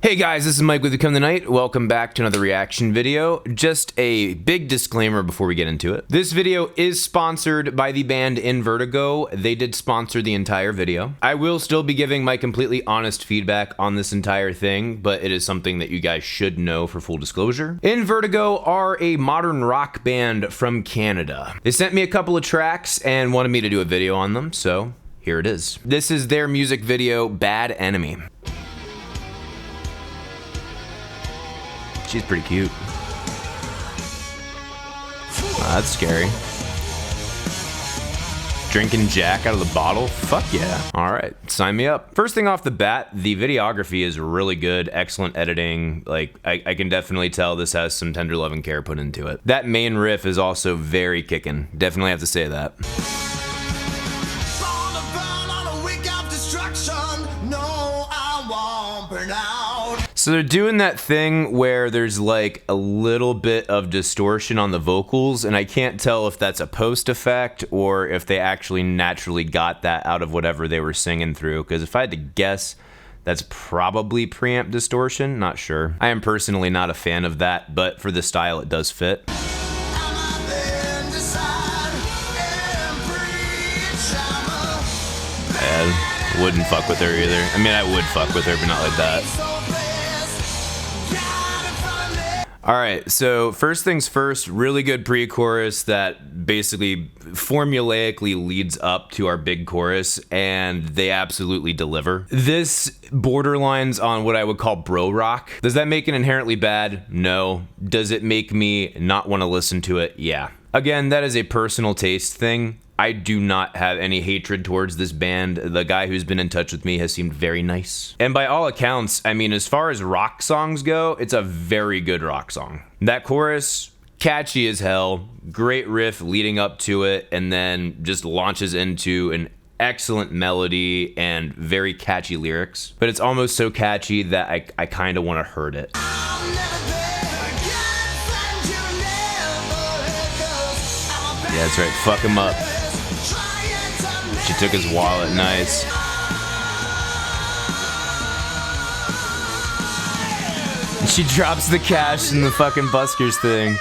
Hey guys, this is Mike with Become the Night. Welcome back to another reaction video. Just a big disclaimer before we get into it. This video is sponsored by the band Vertigo. They did sponsor the entire video. I will still be giving my completely honest feedback on this entire thing, but it is something that you guys should know for full disclosure. Vertigo are a modern rock band from Canada. They sent me a couple of tracks and wanted me to do a video on them, so here it is. This is their music video, Bad Enemy. She's pretty cute. Oh, that's scary. Drinking Jack out of the bottle? Fuck yeah. All right, sign me up. First thing off the bat, the videography is really good. Excellent editing. Like, I can definitely tell this has some tender love and care put into it. That main riff is also very kicking. Definitely have to say that. So they're doing that thing where there's like a little bit of distortion on the vocals, and I can't tell if that's a post effect or if they actually naturally got that out of whatever they were singing through, because if I had to guess, that's probably preamp distortion, not sure. I am personally not a fan of that, but for the style it does fit. I wouldn't fuck with her either. I mean, I would fuck with her, but not like that. Alright, so first things first, really good pre-chorus that basically formulaically leads up to our big chorus, and they absolutely deliver. This borderlines on what I would call bro rock. Does that make it inherently bad? No. Does it make me not want to listen to it? Yeah. Again, that is a personal taste thing. I do not have any hatred towards this band. The guy who's been in touch with me has seemed very nice. And by all accounts, I mean, as far as rock songs go, it's a very good rock song. That chorus, catchy as hell, great riff leading up to it, and then just launches into an excellent melody and very catchy lyrics. But it's almost so catchy that I kind of want to hurt it. Yeah, that's right, fuck him up. She took his wallet, nice. She drops the cash in the fucking buskers thing.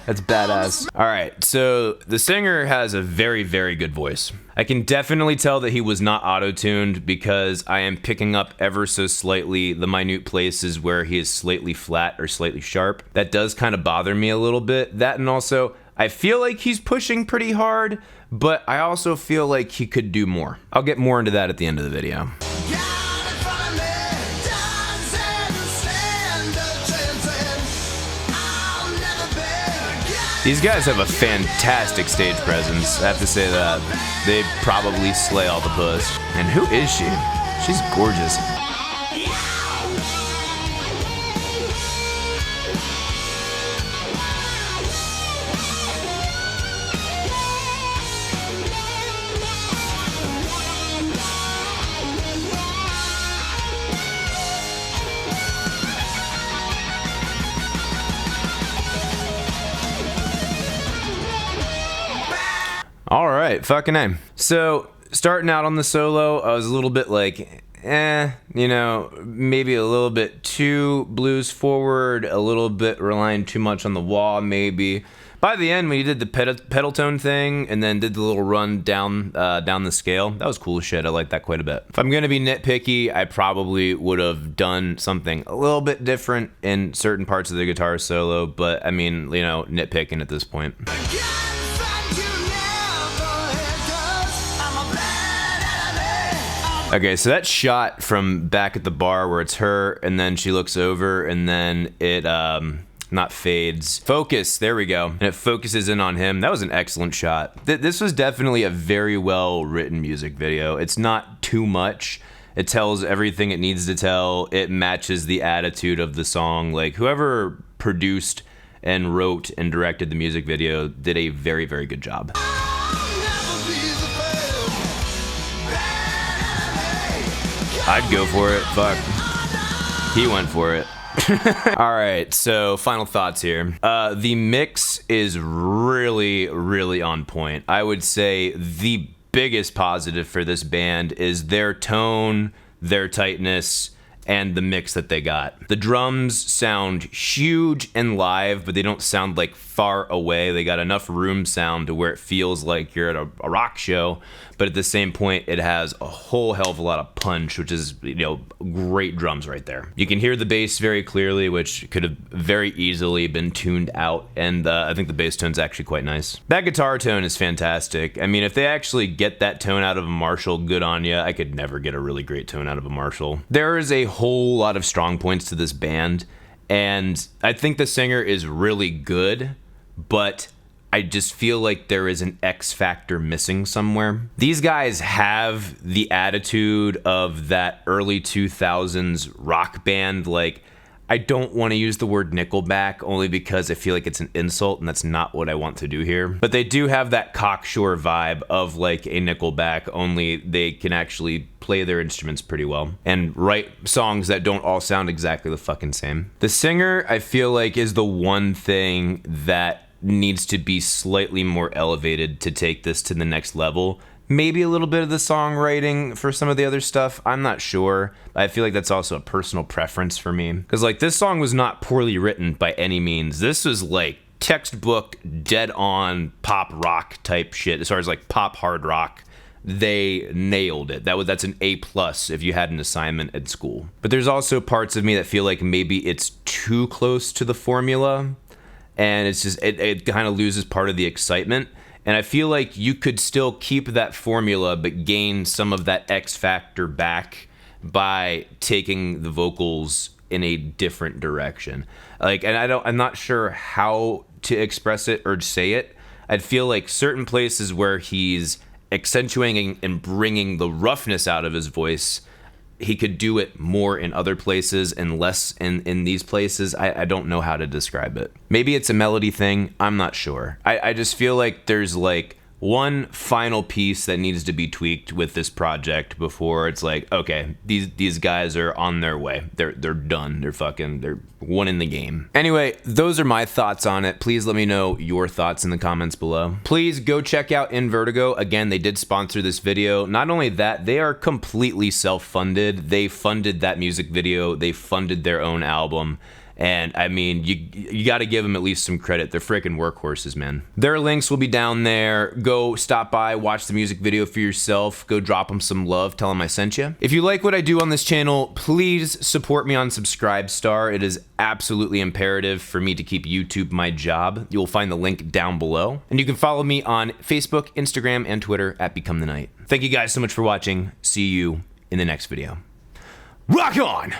That's badass. Alright, so the singer has a very, very good voice. I can definitely tell that he was not auto-tuned because I am picking up ever so slightly the minute places where he is slightly flat or slightly sharp. That does kind of bother me a little bit. That, and also, I feel like he's pushing pretty hard, but I also feel like he could do more. I'll get more into that at the end of the video. These guys have a fantastic stage presence, I have to say that. They probably slay all the puss. And who is she? She's gorgeous. All right, fucking A. So, starting out on the solo, I was a little bit like, you know, maybe a little bit too blues forward, a little bit relying too much on the wah, maybe. By the end, when he did the pedal tone thing and then did the little run down the scale, that was cool as shit. I like that quite a bit. If I'm gonna be nitpicky, I probably would have done something a little bit different in certain parts of the guitar solo, but I mean, you know, nitpicking at this point. Okay, so that shot from back at the bar where it's her and then she looks over and then it, not fades. Focus, there we go. And it focuses in on him. That was an excellent shot. This was definitely a very well written music video. It's not too much. It tells everything it needs to tell. It matches the attitude of the song. Like, whoever produced and wrote and directed the music video did a very, very good job. I'd go for it. Fuck. He went for it. Alright, so final thoughts here. The mix is really, really on point. I would say the biggest positive for this band is their tone, their tightness, and the mix that they got. The drums sound huge and live, but they don't sound like far away. They got enough room sound to where it feels like you're at a rock show, but at the same point, it has a whole hell of a lot of punch, which is, you know, great drums right there. You can hear the bass very clearly, which could have very easily been tuned out, and I think the bass tone's actually quite nice. That guitar tone is fantastic. I mean, if they actually get that tone out of a Marshall, good on ya. I could never get a really great tone out of a Marshall. There is a whole lot of strong points to this band, and I think the singer is really good, but I just feel like there is an X factor missing somewhere. These guys have the attitude of that early 2000s rock band. Like, I don't want to use the word Nickelback only because I feel like it's an insult, and that's not what I want to do here. But they do have that cocksure vibe of like a Nickelback, only they can actually play their instruments pretty well and write songs that don't all sound exactly the fucking same. The singer, I feel like, is the one thing that needs to be slightly more elevated to take this to the next level. Maybe a little bit of the songwriting for some of the other stuff, I'm not sure. I feel like that's also a personal preference for me. Because like, this song was not poorly written by any means. This was like textbook, dead on pop rock type shit. As far as like pop hard rock, they nailed it. That's an A+ if you had an assignment at school. But there's also parts of me that feel like maybe it's too close to the formula, and it's just, it kind of loses part of the excitement. And I feel like you could still keep that formula but gain some of that X factor back by taking the vocals in a different direction. Like, and I'm not sure how to express it or say it. I'd feel like certain places where he's accentuating and bringing the roughness out of his voice, he could do it more in other places and less in these places. I don't know how to describe it. Maybe it's a melody thing. I'm not sure. I just feel like there's like one final piece that needs to be tweaked with this project before it's like, okay, these guys are on their way. They're done. They're winning the game. Anyway, those are my thoughts on it. Please let me know your thoughts in the comments below. Please go check out Vertigo. Again, they did sponsor this video. Not only that, they are completely self-funded. They funded that music video. They funded their own album. And I mean, you got to give them at least some credit. They're freaking workhorses, man. Their links will be down there. Go stop by, watch the music video for yourself. Go drop them some love. Tell them I sent you. If you like what I do on this channel, please support me on Subscribestar. It is absolutely imperative for me to keep YouTube my job. You'll find the link down below. And you can follow me on Facebook, Instagram, and Twitter at Become the Night. Thank you guys so much for watching. See you in the next video. Rock on!